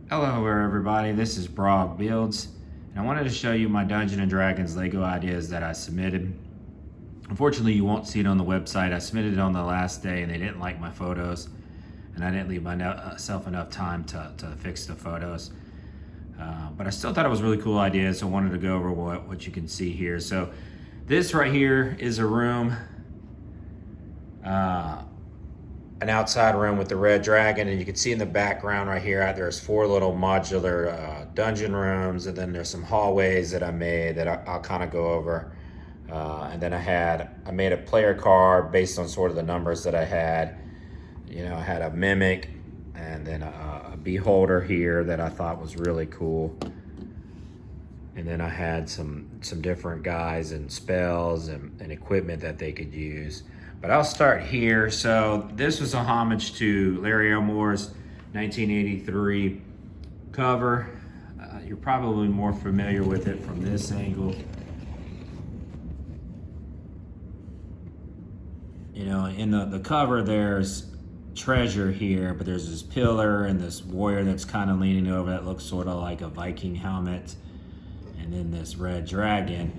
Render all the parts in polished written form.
Hello everybody, this is Brog Builds, and I wanted to show you my Dungeons & Dragons Lego ideas that I submitted. Unfortunately, you won't see it on the website. I submitted it on the last day and they didn't like my photos, and I didn't leave myself enough time to fix the photos. But I still thought it was really cool ideas, so I wanted to go over what you can see here. So this right here is a room. An outside room with the red dragon, and you can see in the background right here there's 4 little modular dungeon rooms, and then there's some hallways that I made that I'll kind of go over, and then I made a player card based on sort of the numbers that I had. I had a mimic and then a beholder here that I thought was really cool, and then I had some different guys and spells and equipment that they could use. But I'll start here. So this was a homage to Larry Elmore's 1983 cover. You're probably more familiar with it from this angle. In the cover there's treasure here, but there's this pillar and this warrior that's kind of leaning over that looks sort of like a Viking helmet, and then this red dragon.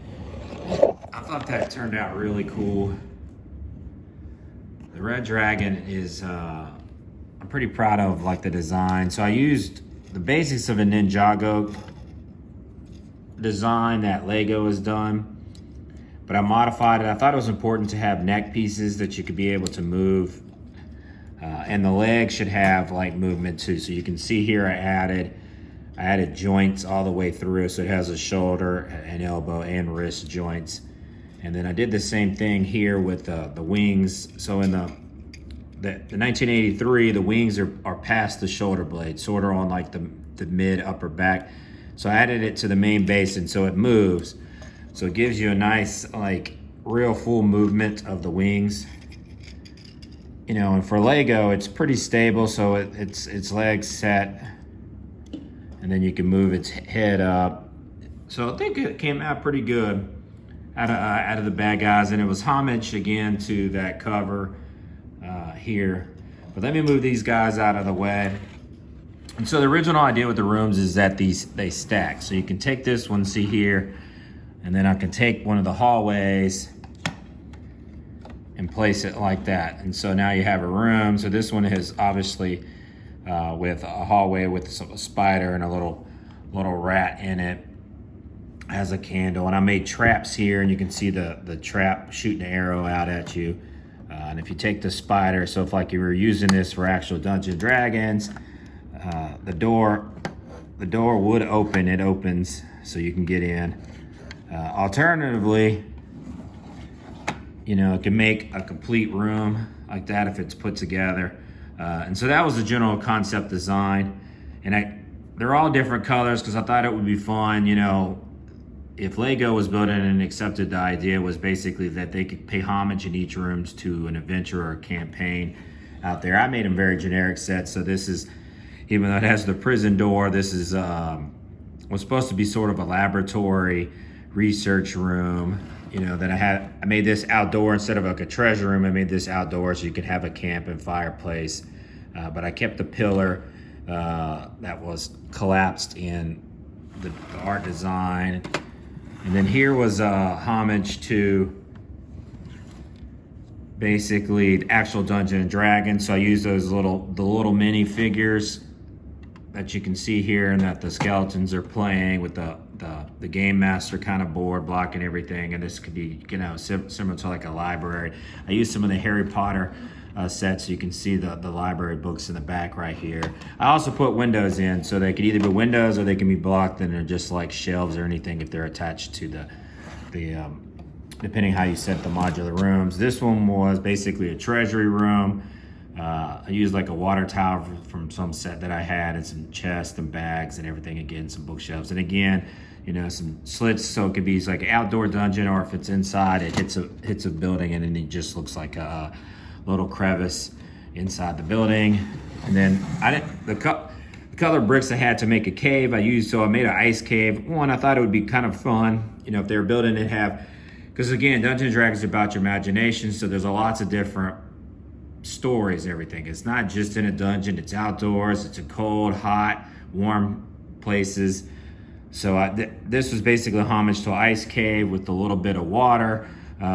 I thought that turned out really cool. The red dragon is, I'm pretty proud of the design. So I used the basics of a Ninjago design that Lego has done, but I modified it. I thought it was important to have neck pieces that you could be able to move, and the legs should have movement too. So you can see here I added joints all the way through, so it has a shoulder, an elbow, and wrist joints. And then I did the same thing here with the wings. So in the 1983, the wings are past the shoulder blade, sort of on the mid upper back. So I added it to the main base, and so it moves. So it gives you a nice real full movement of the wings. And for Lego, it's pretty stable. So its legs set, and then you can move its head up. So I think it came out pretty good out of the bad guys, and it was homage again to that cover here. But let me move these guys out of the way. And so the original idea with the rooms is that they stack. So you can take this one, see here, and then I can take one of the hallways and place it like that. And so now you have a room. So this one is obviously with a hallway with a spider and a little rat in it. Has a candle, and I made traps here, and you can see the trap shooting an arrow out at you. And if you take the spider, so if you were using this for actual Dungeons & Dragons, the door would open. It opens so you can get in. Alternatively, it can make a complete room like that if it's put together. And so that was the general concept design. And they're all different colors because I thought it would be fun, if Lego was building and accepted the idea was basically that they could pay homage in each rooms to an adventure or a campaign out there. I made them very generic sets. So this is, even though it has the prison door, this is was supposed to be sort of a laboratory research room. Then I made this outdoor instead of a treasure room. I made this outdoor so you could have a camp and fireplace. But I kept the pillar that was collapsed in the art design. And then here was a homage to basically the actual Dungeons & Dragons. So I used the little mini figures that you can see here, and that the skeletons are playing with the game master kind of board blocking everything. And this could be similar to a library. I used some of the Harry Potter sets, so you can see the library books in the back right here. I also put windows in, so they could either be windows or they can be blocked, and they're just like shelves or anything if they're attached to the depending how you set the modular rooms. This one was basically a treasury room. I used a water tower from some set that I had, and some chests and bags and everything. Again, some bookshelves, and again, some slits, so it could be an outdoor dungeon, or if it's inside, it hits a building, and then it just looks like a little crevice inside the building. And then the color bricks I had to make a cave. I made an ice cave. One, I thought it would be kind of fun, if they were building it, because again, Dungeons & Dragons is about your imagination, so there's lots of different stories and everything. It's not just in a dungeon, it's outdoors, it's in cold, hot, warm places. So this was basically a homage to an ice cave with a little bit of water,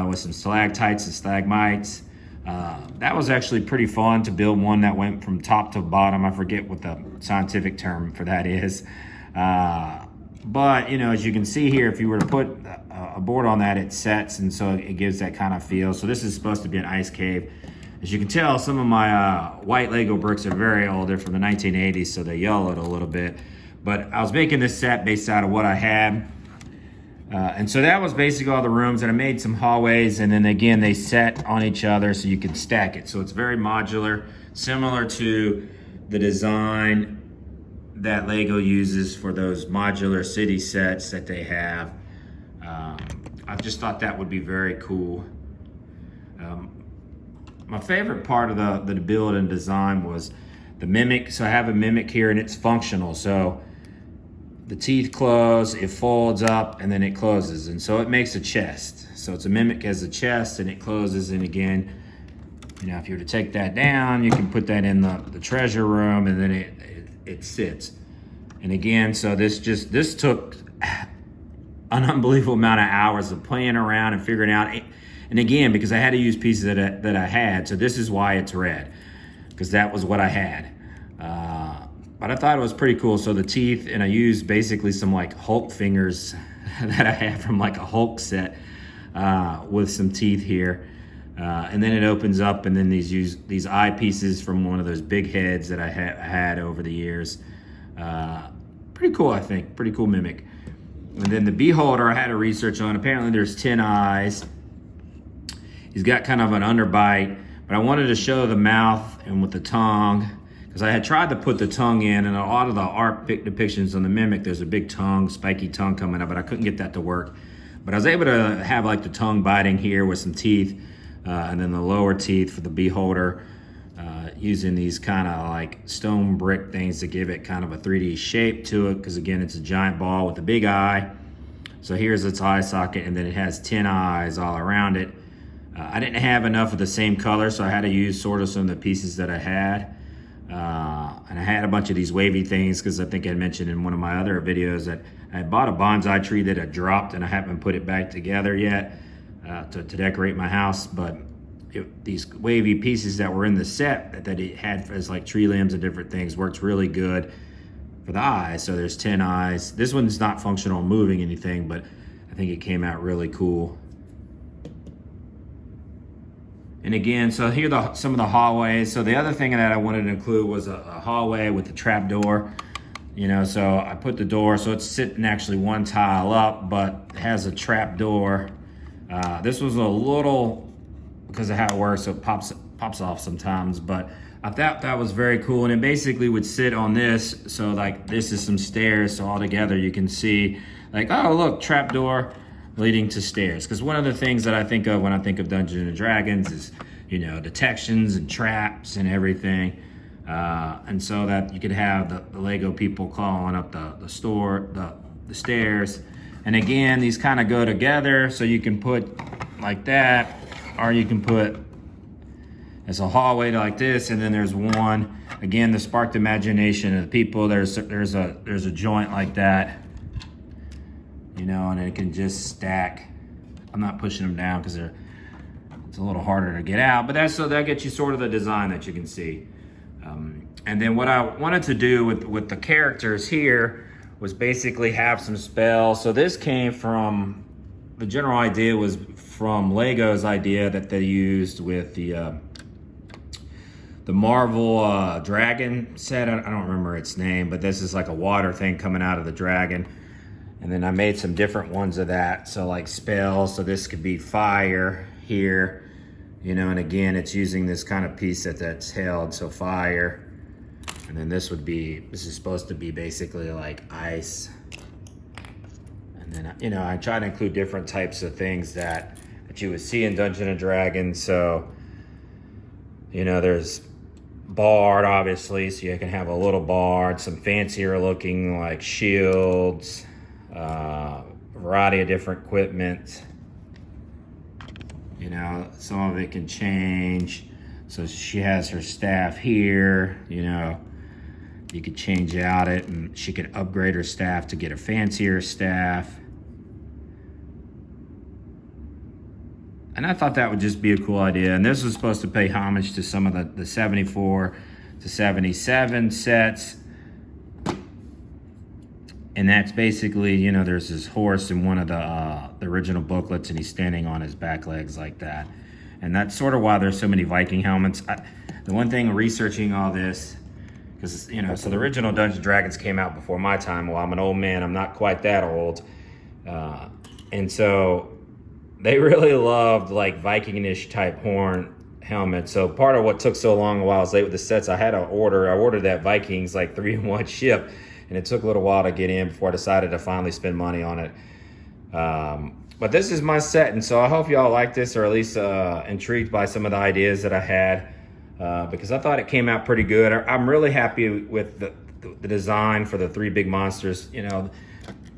with some stalactites and stalagmites. That was actually pretty fun to build one that went from top to bottom. I forget what the scientific term for that is. But, you know, as you can see here, if you were to put a board on that, it sets, and so it gives that kind of feel. So this is supposed to be an ice cave. As you can tell, some of my white Lego bricks are very old. They're from the 1980s, so they yellowed a little bit. But I was making this set based out of what I had. And so that was basically all the rooms, and I made some hallways, and then again, they set on each other so you can stack it. So it's very modular, similar to the design that Lego uses for those modular city sets that they have. I just thought that would be very cool. My favorite part of the build and design was the Mimic. So I have a Mimic here, and it's functional. So the teeth close, it folds up, and then it closes. And so it makes a chest. So it's a Mimic as a chest, and it closes. And again, you know, if you were to take that down, you can put that in the treasure room, and then it sits. And again, so this took an unbelievable amount of hours of playing around and figuring out. And again, because I had to use pieces that I had, so this is why it's red, because that was what I had. But I thought it was pretty cool. So the teeth, and I used basically some like Hulk fingers that I had from like a Hulk set with some teeth here. And then it opens up, and then these eye pieces from one of those big heads that I had over the years. Pretty cool, I think. Pretty cool Mimic. And then the Beholder I had to research on. Apparently there's 10 eyes. He's got kind of an underbite, but I wanted to show the mouth and with the tongue, because I had tried to put the tongue in, and a lot of the art depictions on the Mimic, there's a big tongue, spiky tongue coming up, but I couldn't get that to work. But I was able to have like the tongue biting here with some teeth, and then the lower teeth for the Beholder, using these kind of like stone brick things to give it kind of a 3D shape to it, because again, it's a giant ball with a big eye. So here's its eye socket, and then it has 10 eyes all around it. I didn't have enough of the same color, so I had to use sort of some of the pieces that I had. And I had a bunch of these wavy things, because I think I mentioned in one of my other videos that I had bought a bonsai tree that had dropped, and I haven't put it back together yet to decorate my house. But these wavy pieces that were in the set that it had as like tree limbs and different things worked really good for the eyes. So there's 10 eyes. This one's not functional moving anything, but I think it came out really cool. And again, so here are some of the hallways. So the other thing that I wanted to include was a hallway with a trap door. You know, so I put the door, so it's sitting actually one tile up, but it has a trap door. This was a little, because of how it works, so it pops off sometimes, but I thought that was very cool. And it basically would sit on this, so like this is some stairs, so all together you can see like, oh look, trap door leading to stairs. Because one of the things that I think of when I think of Dungeons and Dragons is, you know, detections and traps and everything. And so that you could have the Lego people clawing up the stairs. And again, these kind of go together, so you can put like that, or you can put as a hallway like this, and then there's one, again, to spark the imagination of the people. There's a joint like that, you know, and it can just stack. I'm not pushing them down because it's a little harder to get out, but that gets you sort of the design that you can see. And then what I wanted to do with the characters here was basically have some spells. So this came from, the general idea was from Lego's idea that they used with the Marvel dragon set. I don't remember its name, but this is like a water thing coming out of the dragon. And then I made some different ones of that. So like spells, so this could be fire here, you know, and again, it's using this kind of piece that's held, so fire. And then this is supposed to be basically like ice. And then, you know, I try to include different types of things that you would see in Dungeons and Dragons. So, you know, there's bard, obviously, so you can have a little bard, some fancier looking like shields, variety of different equipment. You know, some of it can change. So she has her staff here, you know, you could change out it, and she could upgrade her staff to get a fancier staff. And I thought that would just be a cool idea. And this was supposed to pay homage to some of the 74 to 77 sets. And that's basically, you know, there's this horse in one of the original booklets, and he's standing on his back legs like that. And that's sort of why there's so many Viking helmets. The one thing researching all this, because, you know, so the original Dungeons & Dragons came out before my time. Well, I'm an old man. I'm not quite that old. And so they really loved like Viking-ish type horn helmets. So part of what took so long while I was late with the sets, I ordered that Vikings like 3-in-1 ship, and it took a little while to get in before I decided to finally spend money on it. But this is my set, and so I hope y'all like this, or at least intrigued by some of the ideas that I had, because I thought it came out pretty good. I'm really happy with the design for the 3 big monsters. You know,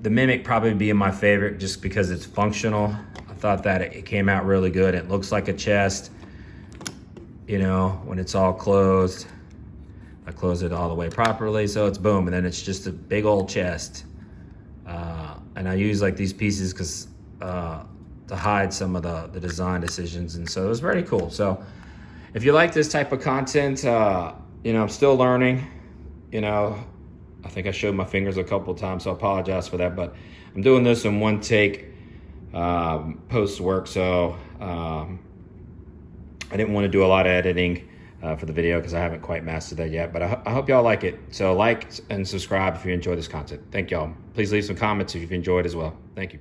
the Mimic probably being my favorite just because it's functional. I thought that it came out really good. It looks like a chest, you know, when it's all closed. I close it all the way properly, so it's boom, and then it's just a big old chest. And I use like these pieces because to hide some of the design decisions, and so it was very cool. So if you like this type of content, you know, I'm still learning. You know, I think I showed my fingers a couple of times, so I apologize for that, but I'm doing this in one take post work, so I didn't want to do a lot of editing for the video because I haven't quite mastered that yet, but I hope y'all like it. So like and subscribe if you enjoy this content. Thank y'all. Please leave some comments if you've enjoyed as well. Thank you.